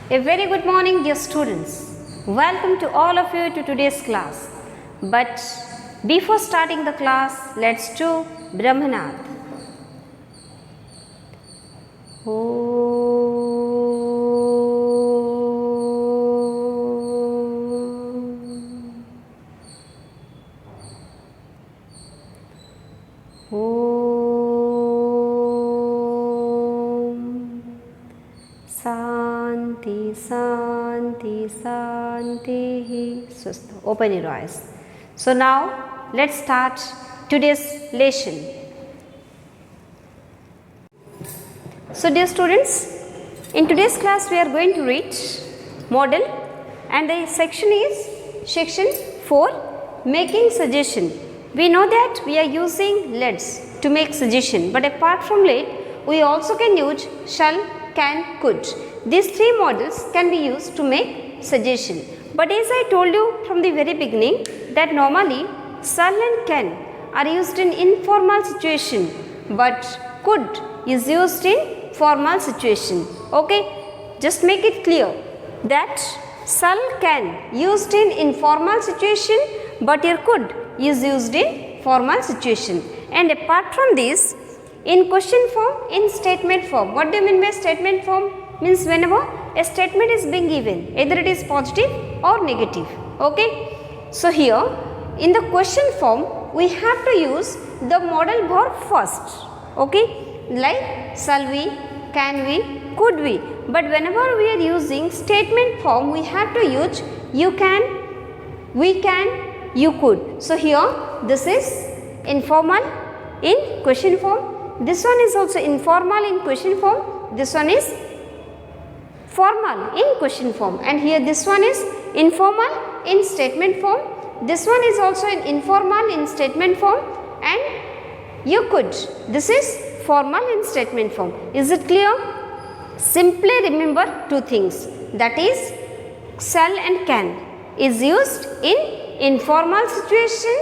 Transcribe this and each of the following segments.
A very good morning, dear students. Welcome to all of you to today's class. But before starting the class, let's do Brahmanad. Swastha. Open your eyes. So now let's start today's lesson. So dear students, in today's class we are going to read model and the section is section 4, making suggestion. We know that we are using let's to make suggestion, but apart from let we also can use shall, can, could. These three models can be used to make suggestion. But as I told you from the very beginning that normally shall and can are used in informal situation, but could is used in formal situation. Okay, just make it clear that shall, can used in informal situation, but your could is used in formal situation. And apart from this, in question form, in statement form. What do you mean by statement form? Means whenever a statement is being given, either it is positive or negative. Okay. So here in the question form we have to use the modal verb first. Okay, like shall we, can we, could we. But whenever we are using statement form we have to use you can, we can, you could. So here this is informal in question form. This one is also informal in question form. This one is formal in question form, and here this one is informal in statement form. This one is also an informal in statement form, and you could. This is formal in statement form. Is it clear? Simply remember two things, that is shall and can is used in informal situation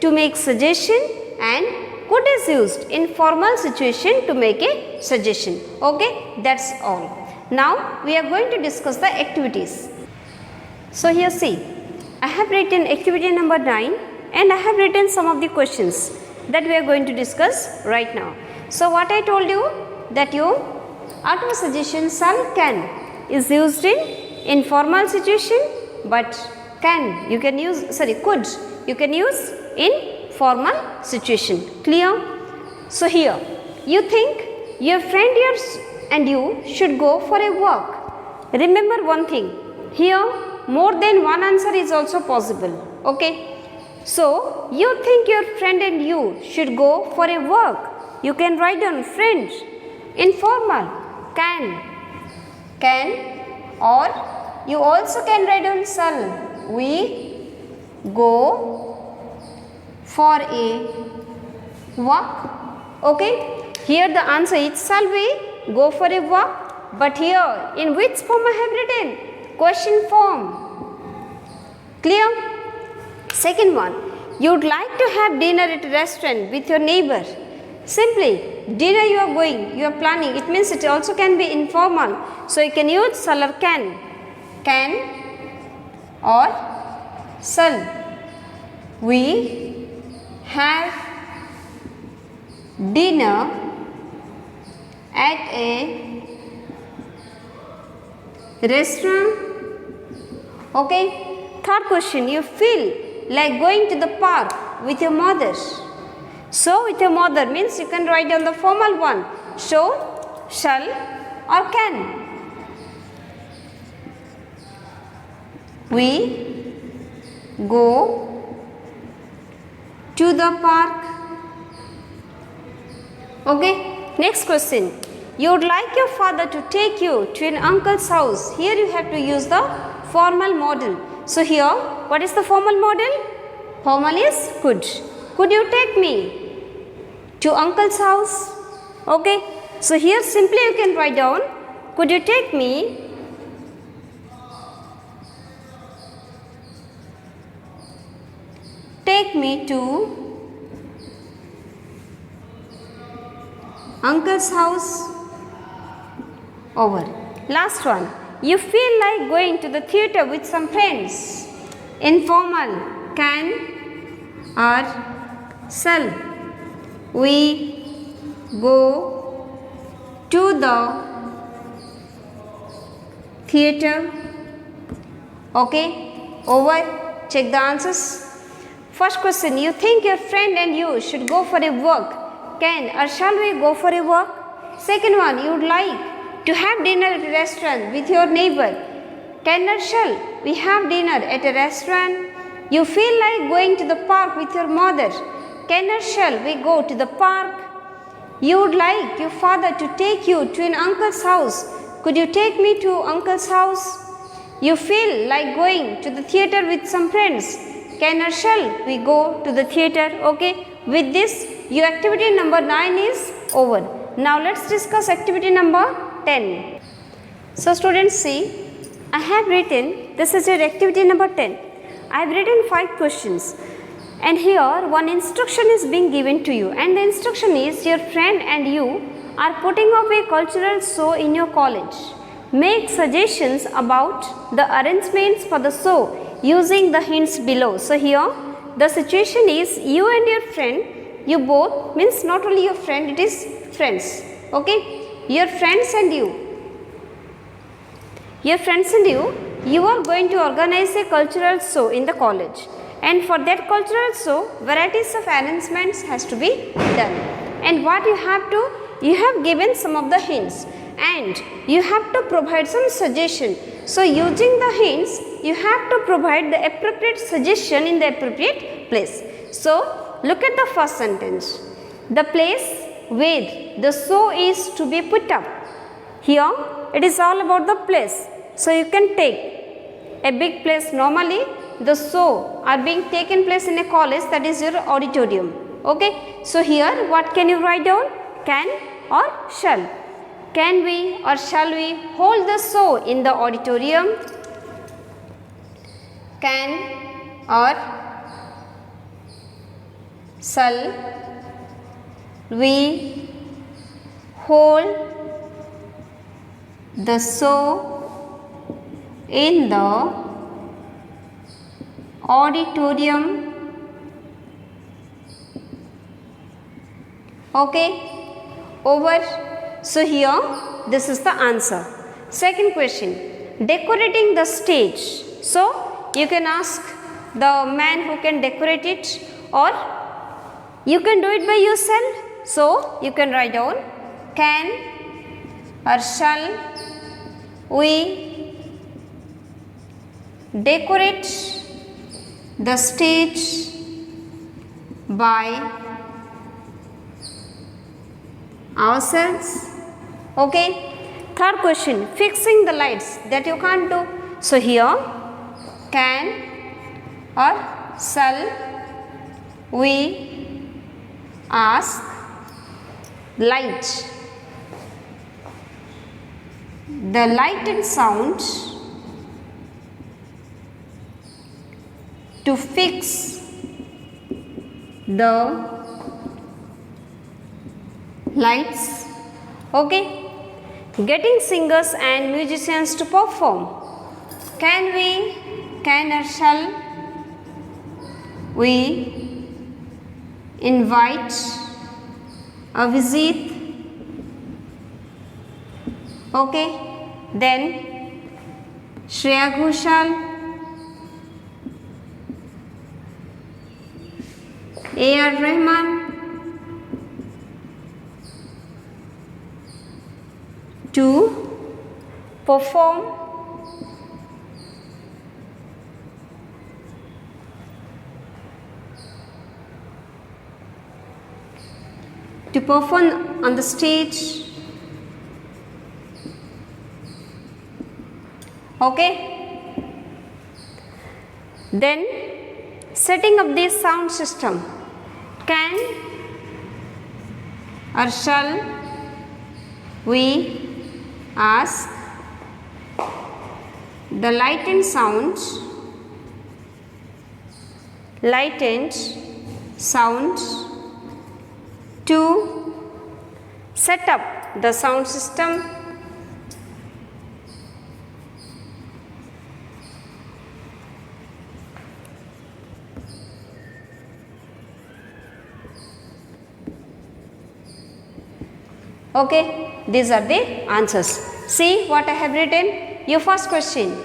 to make suggestion, and could is used in formal situation to make a suggestion. Okay, that's all. Now we are going to discuss the activities. So here see, I have written activity number 9 and I have written some of the questions that we are going to discuss right now. So what I told you, that you auto suggestion shall, can is used in informal situation, but can you can use, could you can use in formal situation. Clear? So here you think your friend and you should go for a walk. Remember one thing, here more than one answer is also possible. Okay, so you think your friend and you should go for a walk. You can write down friend, informal, can, or you also can write down shall we go for a walk. Okay, here the answer is shall we go for a walk, but here in which form I have written? Question form. Clear? Second one, you would like to have dinner at a restaurant with your neighbor. Simply dinner you are going, you are planning. It means it also can be informal. So you can use shall or can or shall we have dinner at a restaurant. Okay. Third question, you feel like going to the park with your mother. So with your mother means you can write down the formal one. So shall or can. We go to the park. Okay. Next question, you would like your father to take you to an uncle's house. Here you have to use the formal model. So here what is the formal model? Formal is could. Could you take me to uncle's house? Okay, so here simply you can write down, could you take me to uncle's house. Over. Last one, You feel like going to the theatre with some friends. Informal, can or shall we go to the theatre? Okay, over. Check the answers. First question, you think your friend and you should go for a walk. Can or shall we go for a walk? Second one, you would like to have dinner at a restaurant with your neighbor. Can or shall we have dinner at a restaurant? You feel like going to the park with your mother. Can or shall we go to the park? You would like your father to take you to an uncle's house. Could you take me to uncle's house? You feel like going to the theatre with some friends. Can or shall we go to the theatre? Okay, with this your activity number 9 is over. Now let's discuss activity number 10. So students, see, I have written, this is your activity number 10. I have written 5 questions and here one instruction is being given to you, and the instruction is your friend and you are putting up a cultural show in your college. Make suggestions about the arrangements for the show using the hints below. So here the situation is you and your friend, you both, means not only your friend, it is friends. Okay, your friends and you are going to organize a cultural show in the college, and for that cultural show varieties of arrangements has to be done. And what you have given some of the hints and you have to provide some suggestion. So using the hints you have to provide the appropriate suggestion in the appropriate place. So look at the first sentence. The place where the show is to be put up. Here it is all about the place. So you can take a big place. Normally the show are being taken place in a college, that is your auditorium. Okay. So here what can you write down? Can or shall. Can we or shall we hold the show in the auditorium? Can or shall we hold the show in the auditorium? Okay, over. So here this is the answer. Second question, decorating the stage. So you can ask the man who can decorate it, or you can do it by yourself. So you can write down can or shall we decorate the stage by ourselves. Okay. Third question, fixing the lights, that you can't do. So here can or shall we ask light, the light and sound to fix the lights. Okay. Getting singers and musicians to perform. Can or shall we invite a visit? Okay. Then Shreya Ghoshal, A.R. Rahman to perform on the stage. Okay. Then setting up this sound system. Can or shall we ask the light and sound to set up the sound system Okay, these are the answers. See what I have written. Your first question.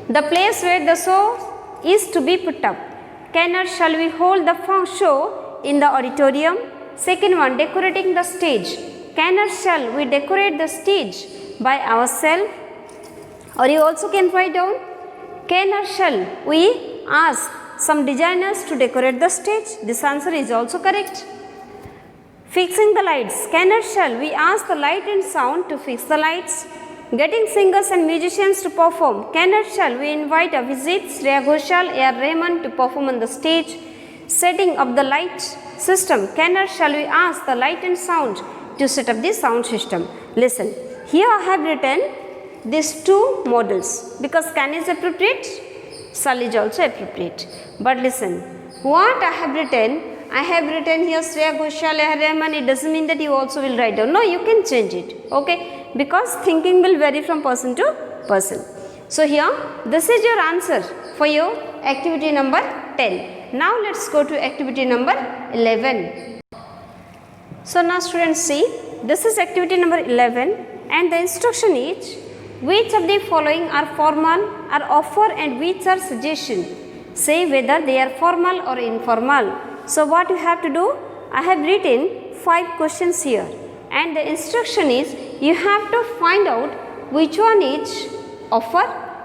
The place where the show is to be put up. Can or shall we hold the show in the auditorium? Second one, decorating the stage. Can or shall we decorate the stage by ourselves? Or you also can write down, can or shall we ask some designers to decorate the stage? This answer is also correct. Fixing the lights. Can or shall we ask the light and sound to fix the lights? Getting singers and musicians to perform. Can or shall we invite a visit Shreya Ghoshal, A.R. Rahman to perform on the stage? Setting up the light system. Can or shall we ask the light and sound to set up the sound system? Listen, here I have written these two models because can is appropriate, shall is also appropriate. But listen, what I have written here Shreya Ghoshal, A.R. Rahman. It doesn't mean that you also will write down. No, you can change it. Okay, because thinking will vary from person to person. So here, this is your answer for your activity number 10. Now let's go to activity number 11. So now students see, this is activity number 11 and the instruction is, which of the following are formal, are offer and which are suggestion? Say whether they are formal or informal. So what you have to do, I have written 5 questions here and the instruction is, you have to find out which one is offer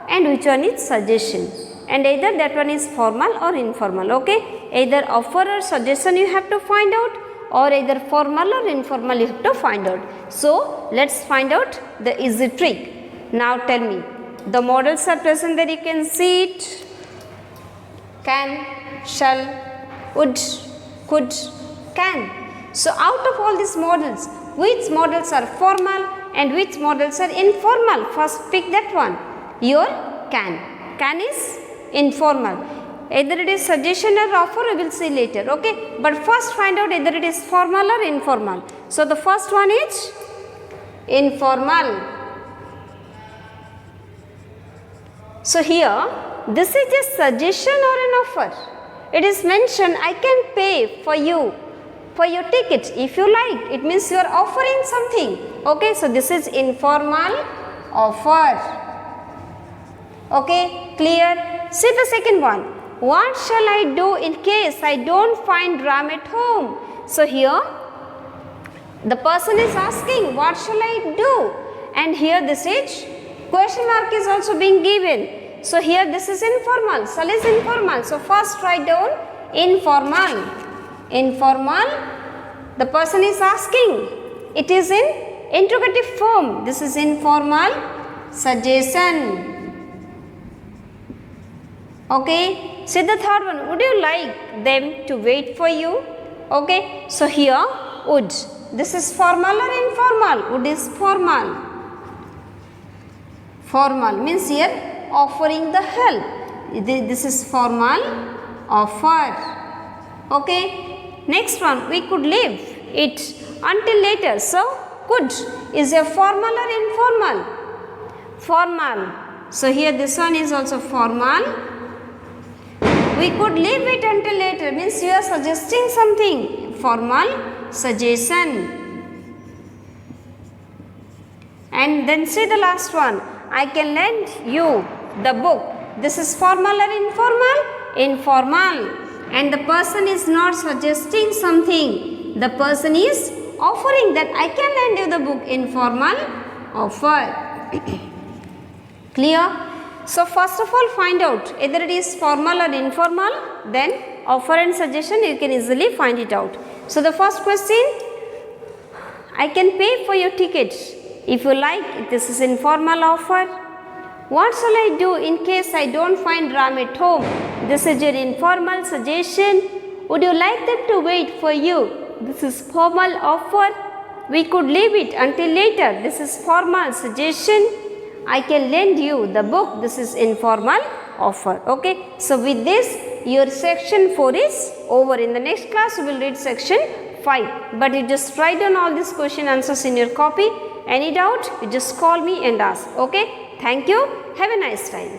and which one is suggestion, and either that one is formal or informal. Okay, either offer or suggestion you have to find out, or either formal or informal you have to find out. So let's find out the easy trick. Now tell me, the models are present there, you can see it. Can, shall, would, could, can. So out of all these models, which models are formal and which models are informal? First pick that one, your can. Can is informal. Either it is suggestion or offer, we will see later. Okay, but first find out either it is formal or informal. So the first one is informal. So here, this is a suggestion or an offer. It is mentioned, I can pay for you for your ticket if you like. It means you are offering something. Okay, so this is informal offer. Okay, clear? See the second one. What shall I do in case I don't find Ram at home? So here the person is asking, what shall I do? And here this is question mark is also being given. So here this is informal, shall is informal. So first write down informal. Informal, the person is asking. It is in interrogative form. This is informal suggestion. Okay. See the third one. Would you like them to wait for you? Okay. So here would. This is formal or informal? Would is formal. Formal means here offering the help. This is formal offer. Okay. Next one, we could leave it until later. So could is a formal or informal? Formal. So here this one is also formal. We could leave it until later means you are suggesting something. Formal suggestion. And then see the last one. I can lend you the book. This is formal or informal? Informal. And the person is not suggesting something. The person is offering that I can lend you the book. Informal offer. Clear? So first of all find out either it is formal or informal, then offer and suggestion you can easily find it out. So the first question, I can pay for your ticket if you like. This is informal offer. What shall I do in case I don't find Ram at home? This is your informal suggestion. Would you like them to wait for you? This is formal offer. We could leave it until later. This is formal suggestion. I can lend you the book. This is informal offer. Okay. So with this your section 4 is over. In the next class we will read section 5. But you just write down all these question answers in your copy. Any doubt you just call me and ask. Okay. Thank you. Have a nice time.